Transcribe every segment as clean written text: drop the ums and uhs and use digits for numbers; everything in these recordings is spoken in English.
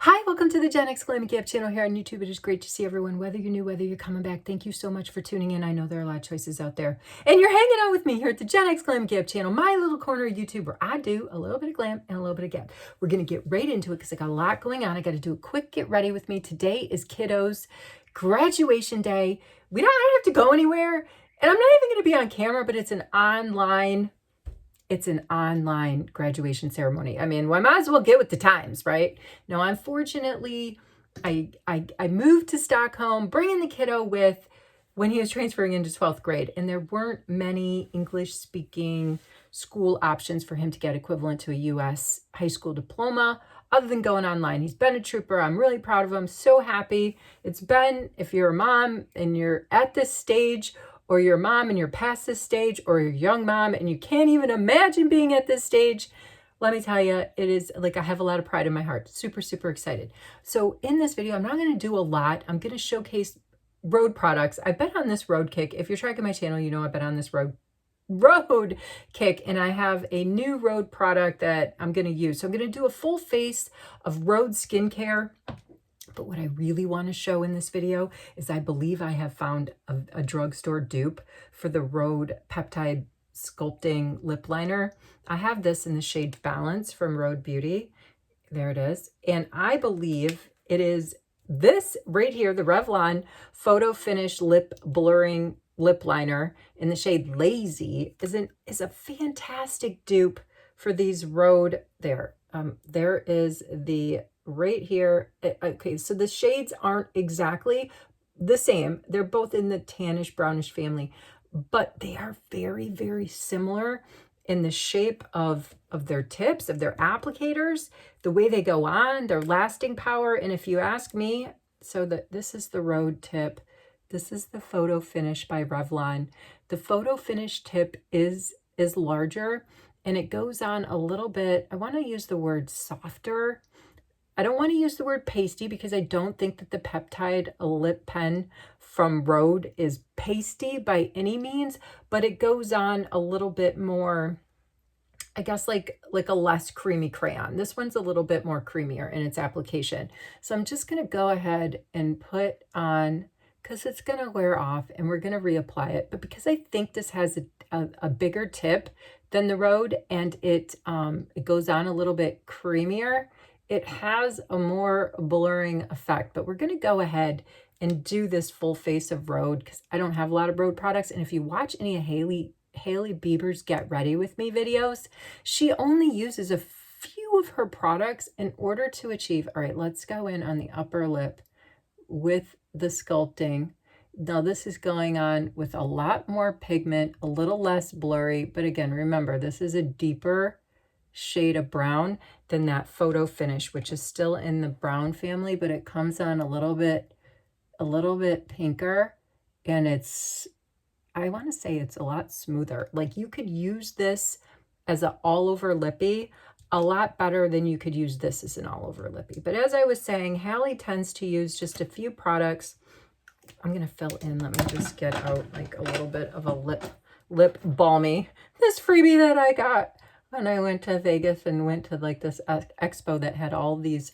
Hi, welcome to the Gen X Glam Gap channel here on YouTube. It is great to see everyone, whether you're new, whether you're coming back. Thank you so much for tuning in. I know there are a lot of choices out there. And you're hanging out with me here at the Gen X Glam Gap channel, my little corner of YouTube where I do a little bit of glam and a little bit of gap. We're going to get right into it because I got a lot going on. I got to do a quick get ready with me. Today is kiddos' graduation day. I don't have to go anywhere. And I'm not even going to be on camera, but it's an online graduation ceremony. I mean, well, I might as well get with the times, right? Now, unfortunately, I moved to Stockholm, bringing the kiddo with when he was transferring into 12th grade, and there weren't many English-speaking school options for him to get equivalent to a U.S. high school diploma other than going online. He's been a trooper. I'm really proud of him. So happy. It's been, if you're a mom and you're at this stage, or you're a mom and you're past this stage, or you're a young mom and you can't even imagine being at this stage, let me tell you, it is like I have a lot of pride in my heart. Super, super excited. So in this video, I'm not going to do a lot. I'm going to showcase Rhode products. I've been on this Rhode kick. If you're tracking my channel, you know I've been on this Rhode kick, and I have a new Rhode product that I'm going to use. So I'm going to do a full face of Rhode skincare. But what I really want to show in this video is I believe I have found a drugstore dupe for the Rhode Peptide Sculpting Lip Liner. I have this in the shade Balance from Rhode Beauty. There it is. And I believe it is this right here, the Revlon Photo Finish Lip Blurring Lip Liner in the shade Lazy is a fantastic dupe for these Rhode. There is the right here. Okay, so the shades aren't exactly the same. They're both in the tannish brownish family, but they are very, very similar in the shape of their tips, of their applicators, the way they go on, their lasting power. And if you ask me, this is the Rhode tip. This is the Photo Finish by Revlon. The Photo Finish tip is larger and it goes on a little bit. I want to use the word softer. I don't want to use the word pasty because I don't think that the peptide lip pen from Rhode is pasty by any means, but it goes on a little bit more, I guess, like a less creamy crayon. This one's a little bit more creamier in its application. So I'm just going to go ahead and put on, because it's going to wear off and we're going to reapply it. But because I think this has a bigger tip than the Rhode and it goes on a little bit creamier, it has a more blurring effect. But we're going to go ahead and do this full face of Rhode because I don't have a lot of Rhode products. And if you watch any of Hailey Bieber's Get Ready With Me videos, she only uses a few of her products in order to achieve. All right, let's go in on the upper lip with the sculpting. Now this is going on with a lot more pigment, a little less blurry. But again, remember, this is a deeper shade of brown than that Photo Finish, which is still in the brown family, but it comes on a little bit pinker, and I want to say it's a lot smoother. Like you could use this as an all over lippy a lot better than you could use this as an all over lippy. But as I was saying, Hallie tends to use just a few products. I'm going to fill in. Let me just get out like a little bit of a lip balmy. This freebie that I got when I went to Vegas and went to like this expo that had all these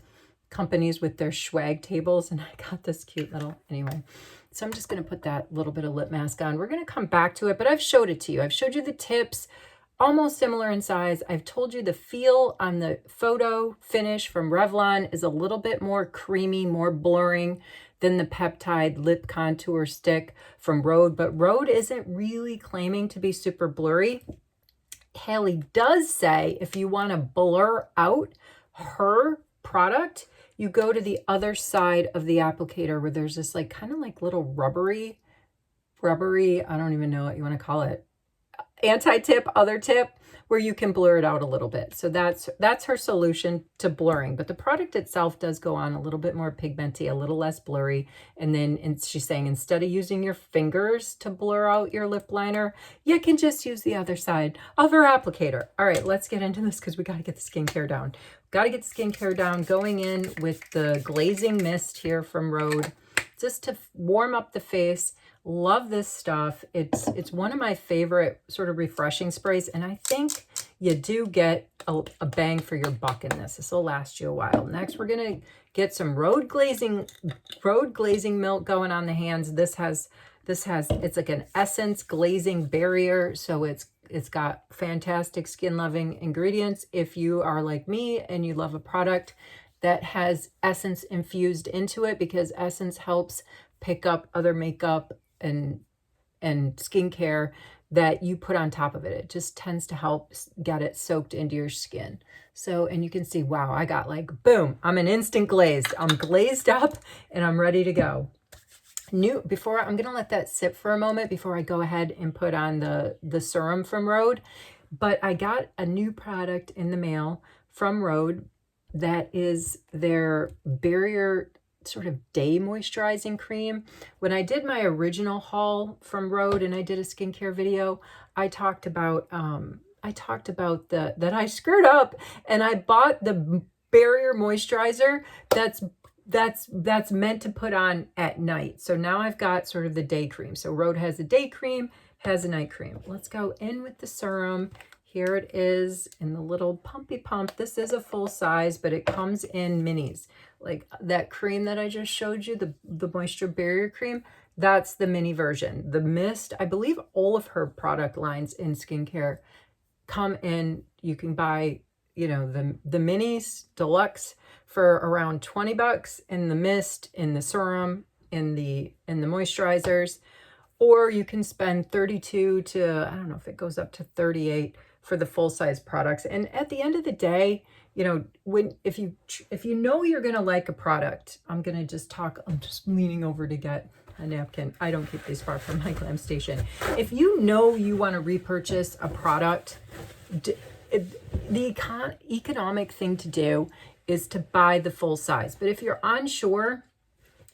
companies with their swag tables, and I got this cute little, anyway. So I'm just going to put that little bit of lip mask on. We're going to come back to it, but I've showed it to you. I've showed you the tips, almost similar in size. I've told you the feel on the Photo Finish from Revlon is a little bit more creamy, more blurring than the Peptide Lip Contour Stick from Rhode, but Rhode isn't really claiming to be super blurry. Haley does say if you want to blur out her product, you go to the other side of the applicator where there's this like kind of like little rubbery, I don't even know what you want to call it, anti-tip, other tip, where you can blur it out a little bit. So that's her solution to blurring. But the product itself does go on a little bit more pigmenty, a little less blurry. And then she's saying instead of using your fingers to blur out your lip liner, you can just use the other side of her applicator. All right, let's get into this because we got to get the skincare down. Got to get the skincare down, going in with the glazing mist here from Rhode, just to warm up the face. Love this stuff. It's one of my favorite sort of refreshing sprays. And I think you do get a bang for your buck in this. This will last you a while. Next, we're going to get some road glazing milk going on the hands. It's like an essence glazing barrier. So it's got fantastic skin loving ingredients. If you are like me and you love a product that has essence infused into it, because essence helps pick up other makeup and skincare that you put on top of it. It just tends to help get it soaked into your skin. So, and you can see, wow, I got like, boom, I'm an instant glazed. I'm glazed up and I'm ready to go. I'm going to let that sit for a moment before I go ahead and put on the serum from Rhode. But I got a new product in the mail from Rhode that is their barrier sort of day moisturizing cream. When I did my original haul from Rhode and I did a skincare video, I talked about that I screwed up and I bought the barrier moisturizer that's meant to put on at night. So now I've got sort of the day cream. So Rhode has a day cream, has a night cream. Let's go in with the serum. Here it is in the little pumpy pump. This is a full size, but it comes in minis. Like that cream that I just showed you, the moisture barrier cream, that's the mini version. The mist, I believe all of her product lines in skincare come in. You can buy, you know, the minis deluxe for around 20 bucks, in the mist, in the serum, in the moisturizers, or you can spend 32 to, I don't know if it goes up to 38 for the full size products. And at the end of the day, you know, if you know you're going to like a product, I'm just leaning over to get a napkin. I don't keep these far from my glam station. If you know you want to repurchase a product, the economic thing to do is to buy the full size. But if you're unsure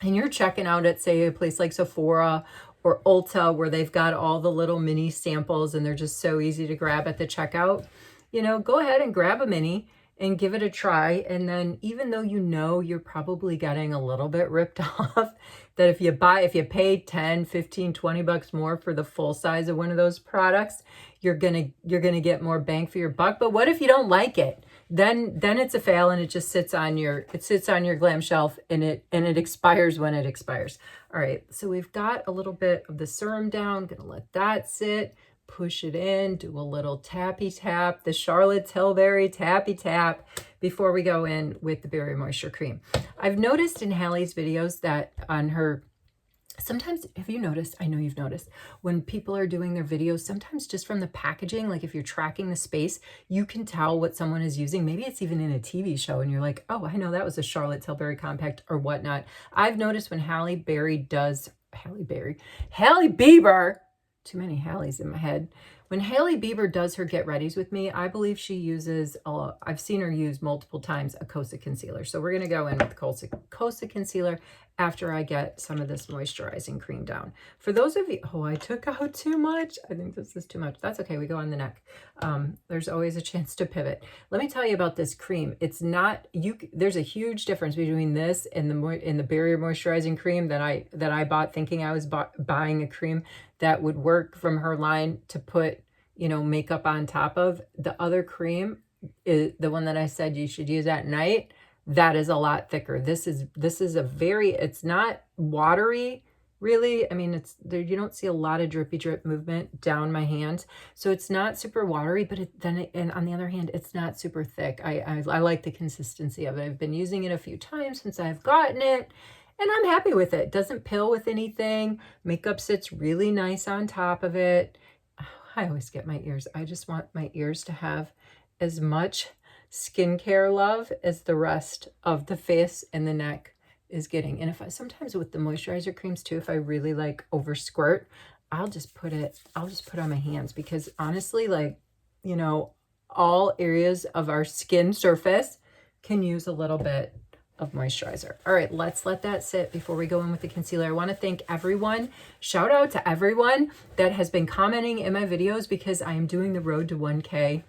and you're checking out at, say, a place like Sephora or Ulta, where they've got all the little mini samples and they're just so easy to grab at the checkout, you know, go ahead and grab a mini and give it a try. And then even though you know you're probably getting a little bit ripped off, that if you pay 10, 15, 20 bucks more for the full size of one of those products, you're gonna get more bang for your buck. But what if you don't like it? Then it's a fail and it just sits on your glam shelf and it expires when it expires. All right, so we've got a little bit of the serum down. Gonna let that sit. Push it in, do a little tappy tap, the Charlotte Tilbury tappy tap before we go in with the Barrier Moisture Cream. I've noticed in Hallie's videos that on her, sometimes, have you noticed, I know you've noticed, when people are doing their videos, sometimes just from the packaging, like if you're tracking the space, you can tell what someone is using. Maybe it's even in a TV show and you're like, oh, I know that was a Charlotte Tilbury compact or whatnot. I've noticed when Halle Bieber, too many Hallies in my head. When Hailey Bieber does her get readies with me, I believe she uses, I've seen her use multiple times, a Kosa concealer. So we're going to go in with Kosa concealer after I get some of this moisturizing cream down. For those of you, I took out too much. I think this is too much. That's okay. We go on the neck. There's always a chance to pivot. Let me tell you about this cream. It's not, there's a huge difference between this and the Barrier Moisturizing Cream that I bought thinking I was buying a cream that would work from her line to put, you know, makeup on top of. The other cream is the one that I said you should use at night. That is a lot thicker. This is it's not watery really. I mean, it's there, you don't see a lot of drippy drip movement down my hand. So it's not super watery, but and on the other hand, it's not super thick. I like the consistency of it. I've been using it a few times since I've gotten it, and I'm happy with it. It doesn't pill with anything. Makeup sits really nice on top of it. I always get my ears. I just want my ears to have as much skincare love as the rest of the face and the neck is getting. And sometimes with the moisturizer creams too, if I really like over squirt, I'll just put on my hands, because honestly, like, you know, all areas of our skin surface can use a little bit of moisturizer. All right, let's let that sit before we go in with the concealer. I want to thank everyone. Shout out to everyone that has been commenting in my videos, because I am doing the Road to 1K.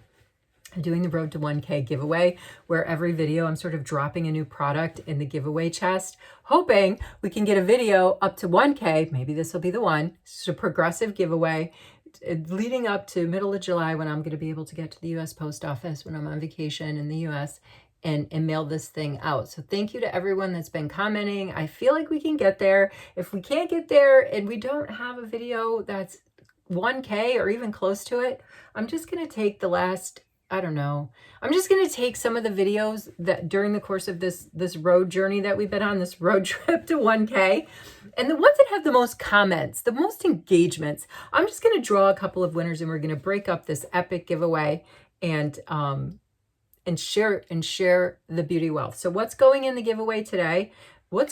I'm doing the Road to 1K giveaway, where every video I'm sort of dropping a new product in the giveaway chest, hoping we can get a video up to 1K. Maybe this will be the one. It's a progressive giveaway leading up to middle of July when I'm going to be able to get to the U.S. Post Office when I'm on vacation in the U.S. and mail this thing out. So thank you to everyone that's been commenting. I feel like we can get there. If we can't get there and we don't have a video that's 1K or even close to it, I'm just going to take the last, I don't know, I'm just going to take some of the videos that during the course of this road journey that we've been on, this road trip to 1K, and the ones that have the most comments, the most engagements, I'm just going to draw a couple of winners and we're going to break up this epic giveaway and share the beauty wealth. So what's going in the giveaway today? We're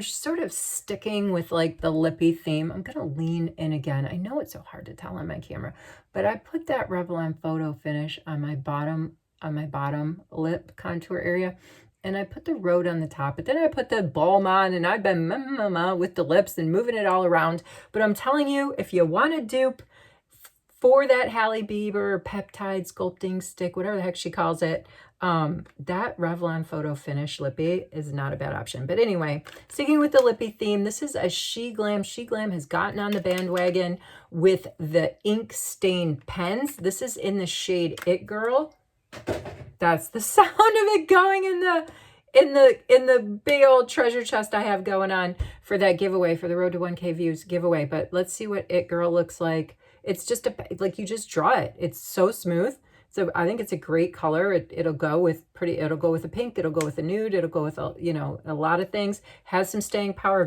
sort of sticking with like the lippy theme. I'm going to lean in again. I know it's so hard to tell on my camera, but I put that Revlon Photo Finish on my bottom lip contour area. And I put the Rhode on the top, but then I put the balm on, and I've been with the lips and moving it all around. But I'm telling you, if you want a dupe for that Hailey Bieber peptide sculpting stick, whatever the heck she calls it, that Revlon Photo Finish Lippy is not a bad option. But anyway, sticking with the lippy theme, this is a SHEGLAM. SHEGLAM has gotten on the bandwagon with the ink stained pens. This is in the shade It Girl. That's the sound of it going in the big old treasure chest I have going on for that giveaway, for the Road to 1K Views giveaway. But let's see what It Girl looks like. It's just like you just draw it. It's so smooth. So I think it's a great color. It'll go with a pink, it'll go with a nude, it'll go with a lot of things. Has some staying power.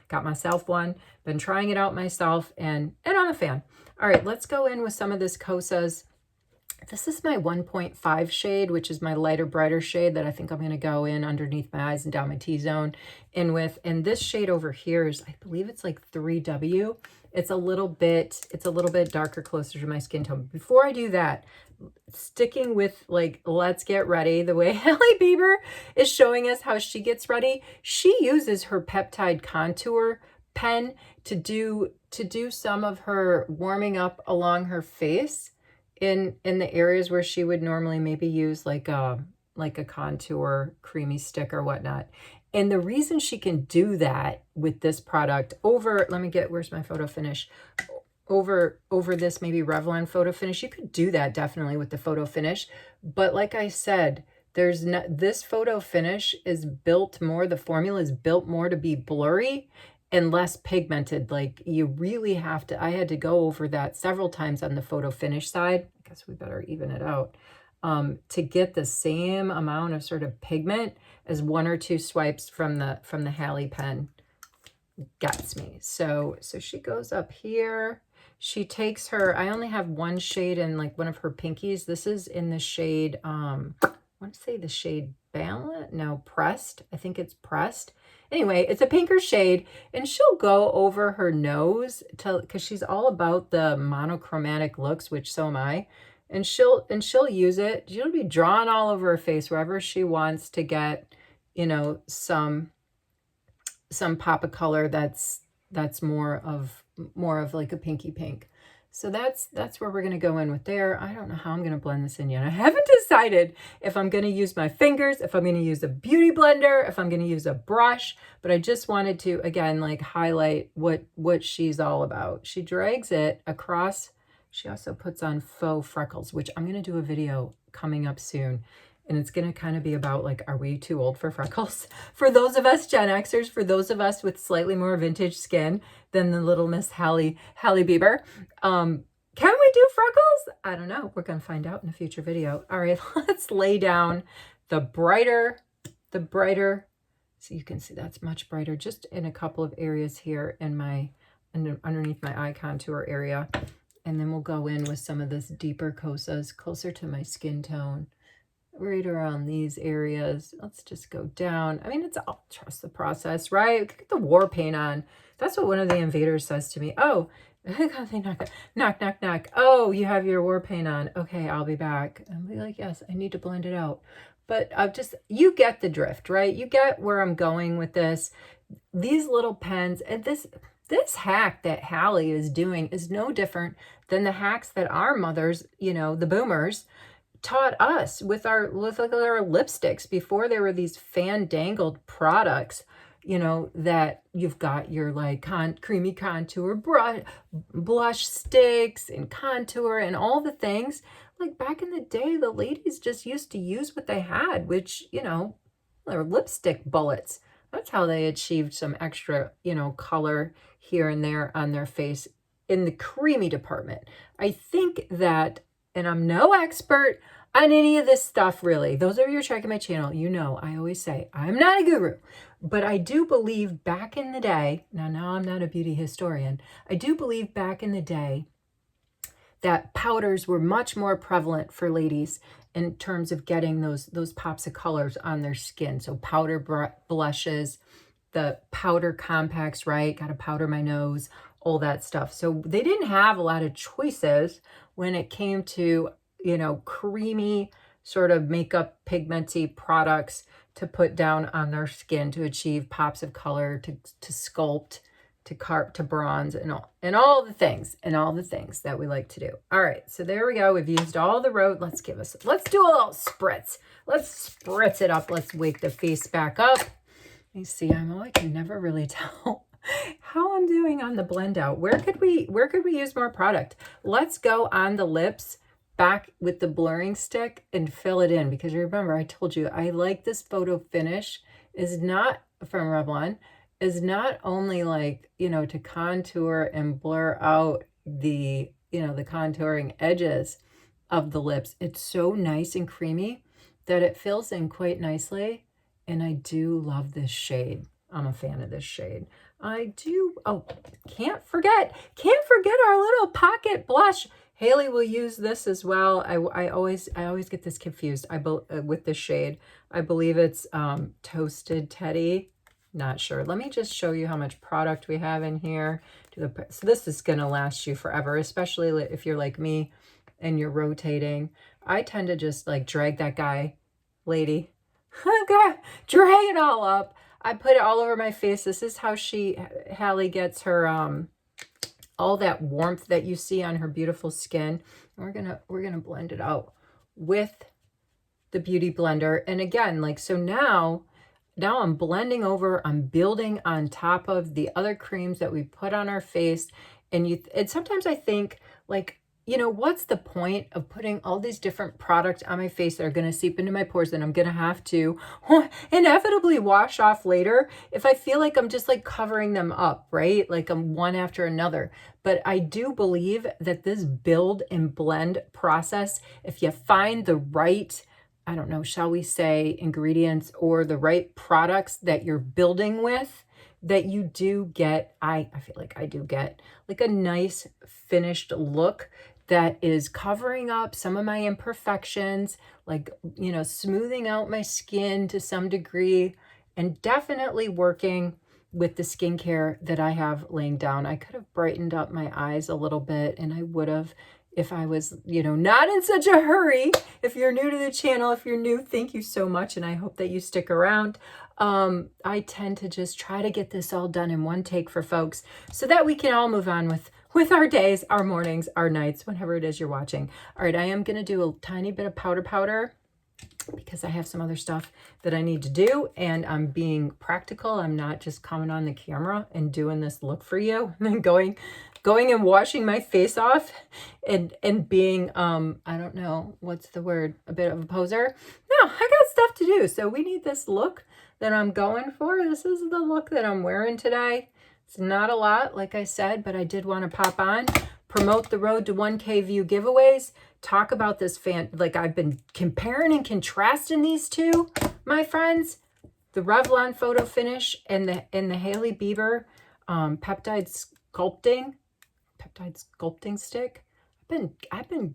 Got myself one, been trying it out myself, and I'm a fan. All right, let's go in with some of this Kosas. This is my 1.5 shade, which is my lighter, brighter shade that I think I'm going to go in underneath my eyes and down my T-zone in with. And this shade over here is, I believe it's like 3W. It's a little bit darker, closer to my skin tone. Before I do that, sticking with like, let's get ready, the way Hailey Bieber is showing us how she gets ready. She uses her peptide contour pen to do some of her warming up along her face in the areas where she would normally maybe use like a contour creamy stick or whatnot. And the reason she can do that with this product over, where's my photo finish? Over this maybe Revlon Photo Finish. You could do that definitely with the Photo Finish. But like I said, this Photo Finish is built more, the formula is built more to be blurry and less pigmented. Like you really have to, I had to go over that several times on the Photo Finish side. I guess we better even it out. To get the same amount of sort of pigment as one or two swipes from the Hailey pen gets me. So she goes up here. She takes her, I only have one shade in like one of her pinkies. This is in the shade, I want to say the shade Balance, no, Pressed. I think it's Pressed. Anyway, it's a pinker shade, and she'll go over her nose because she's all about the monochromatic looks, which so am I. And she'll use it. She'll be drawn all over her face wherever she wants to get, some pop of color that's more of like a pinky pink. So that's where we're going to go in with there. I don't know how I'm going to blend this in yet. I haven't decided if I'm going to use my fingers, if I'm going to use a beauty blender, if I'm going to use a brush, but I just wanted to, again, like highlight what she's all about. She drags it across. She also puts on faux freckles, which I'm going to do a video coming up soon. And it's going to kind of be about like, are we too old for freckles? For those of us Gen Xers, for those of us with slightly more vintage skin than the little Miss Hailey Bieber. Can we do freckles? I don't know. We're going to find out in a future video. All right, let's lay down the brighter. So you can see that's much brighter just in a couple of areas here underneath my eye contour area. And then we'll go in with some of this deeper Kosas closer to my skin tone. Right around these areas. Let's just go down. I mean, it's all trust the process, right? Get the war paint on. That's what one of the invaders says to me. Oh, knock. Oh, you have your war paint on. Okay, I'll be back. I'll be like, yes, I need to blend it out. But you get the drift, right? You get where I'm going with this. These little pens and this hack that Hailey is doing is no different than the hacks that our mothers, the boomers, taught us with our lipsticks before there were these fan-dangled products you know, that you've got your like creamy contour blush sticks and contour and all the things. Like back in the day, the ladies just used to use what they had, which, you know, are lipstick bullets. That's how they achieved some extra, you know, color here and there on their face in the creamy department. I think that, and I'm no expert on any of this stuff really. Those of you who are checking my channel, you know, I always say I'm not a guru, but I do believe back in the day, now I'm not a beauty historian, I do believe back in the day that powders were much more prevalent for ladies in terms of getting those pops of colors on their skin. So powder blushes, the powder compacts, right? Got to powder my nose, all that stuff. So they didn't have a lot of choices when it came to, you know, creamy sort of makeup pigmenty products to put down on their skin to achieve pops of color, to sculpt, to bronze, and all the things that we like to do. All right, so there we go. We've used all the Rhode. Let's do a little spritz. Let's spritz it up. Let's wake the face back up. You see, I can never really tell how I'm doing on the blend out. Where could we use more product? Let's go on the lips back with the blurring stick and fill it in, because remember I told you I like this photo finish is not from Revlon, is not only like, you know, to contour and blur out the, you know, the contouring edges of the lips. It's so nice and creamy that it fills in quite nicely. And I do love this shade. I'm a fan of this shade. I do. Oh, can't forget our little pocket blush. Haley will use this as well. I always get this confused with this shade. I believe it's Toasted Teddy. Not sure. Let me just show you how much product we have in here. So this is going to last you forever, especially if you're like me and you're rotating. I tend to just like drag that guy, lady, drag it all up. I put it all over my face. This is how Hallie gets her all that warmth that you see on her beautiful skin. We're gonna blend it out with the Beauty Blender. And again, like, so now I'm blending over, I'm building on top of the other creams that we put on our face. And sometimes I think, like, you know, what's the point of putting all these different products on my face that are going to seep into my pores that I'm going to have to inevitably wash off later if I feel like I'm just like covering them up, right? Like I'm one after another. But I do believe that this build and blend process, if you find the right, I don't know, shall we say ingredients or the right products that you're building with, that you do get, I feel like I do get like a nice finished look that is covering up some of my imperfections, like, you know, smoothing out my skin to some degree, and definitely working with the skincare that I have laying down. I could have brightened up my eyes a little bit, and I would have if I was, you know, not in such a hurry. If you're new to the channel, if you're new, thank you so much, and I hope that you stick around. I tend to just try to get this all done in one take for folks so that we can all move on with our days, our mornings, our nights, whenever it is you're watching. All right, I am going to do a tiny bit of powder because I have some other stuff that I need to do, and I'm being practical. I'm not just coming on the camera and doing this look for you and then going and washing my face off and being, I don't know, what's the word, a bit of a poser. No, I got stuff to do. So we need this look that I'm going for. This is the look that I'm wearing today. It's not a lot, like I said, but I did want to pop on, promote the Road to 1K view giveaways, talk about this like I've been comparing and contrasting these two, my friends, the Revlon Photo Finish and the Hailey Bieber peptide sculpting stick. I've been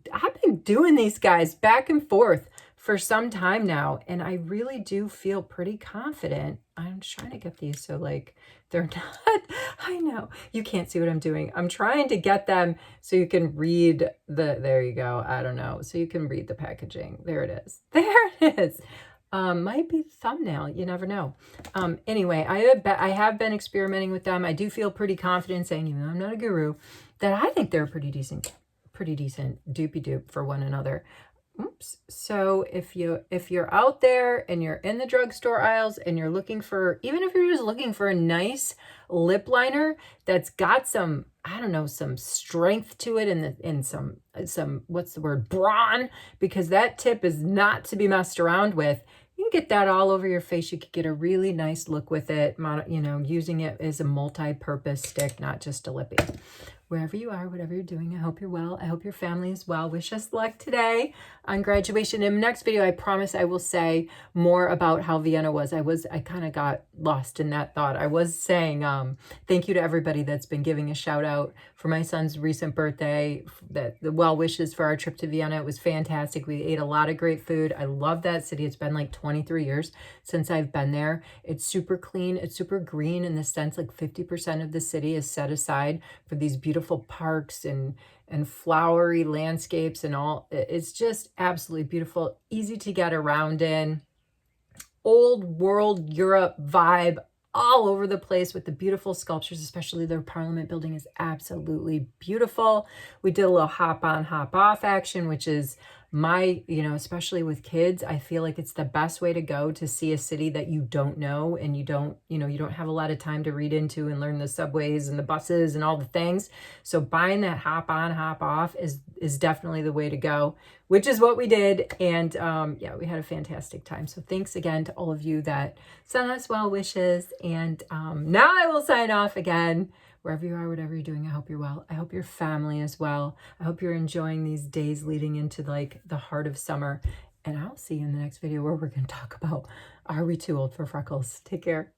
doing these guys back and forth for some time now, and I really do feel pretty confident. I'm trying to get these so like they're not, I know you can't see what I'm doing. I'm trying to get them so you can read there you go. I don't know. So you can read the packaging. There it is. There it is. Might be the thumbnail. You never know. Anyway, I have been experimenting with them. I do feel pretty confident saying, even though I'm not a guru, that I think they're pretty decent dupe for one another. Oops. So if you're out there and you're in the drugstore aisles and you're looking for, even if you're just looking for a nice lip liner that's got some, I don't know, some strength to it and some what's the word, brawn, because that tip is not to be messed around with. You can get that all over your face. You could get a really nice look with it, you know, using it as a multi-purpose stick, not just a lippy. Wherever you are, whatever you're doing, I hope you're well. I hope your family is well. Wish us luck today on graduation. In the next video, I promise I will say more about how Vienna was. I kind of got lost in that thought. I was saying thank you to everybody that's been giving a shout out for my son's recent birthday, the well wishes for our trip to Vienna. It was fantastic. We ate a lot of great food. I love that city. It's been like 23 years since I've been there. It's super clean. It's super green in the sense like 50% of the city is set aside for these beautiful parks and flowery landscapes and all. It's just absolutely beautiful, easy to get around in, old world Europe vibe all over the place with the beautiful sculptures, especially their Parliament building is absolutely beautiful. We did a little hop on, hop off action, which is my, you know, especially with kids, I feel like it's the best way to go to see a city that you don't know and you don't have a lot of time to read into and learn the subways and the buses and all the things. So buying that hop on, hop off is definitely the way to go, which is what we did. And yeah, we had a fantastic time. So thanks again to all of you that sent us well wishes. And now I will sign off again. Wherever you are, whatever you're doing, I hope you're well. I hope your family is well. I hope you're enjoying these days leading into like the heart of summer. And I'll see you in the next video where we're going to talk about, are we too old for freckles? Take care.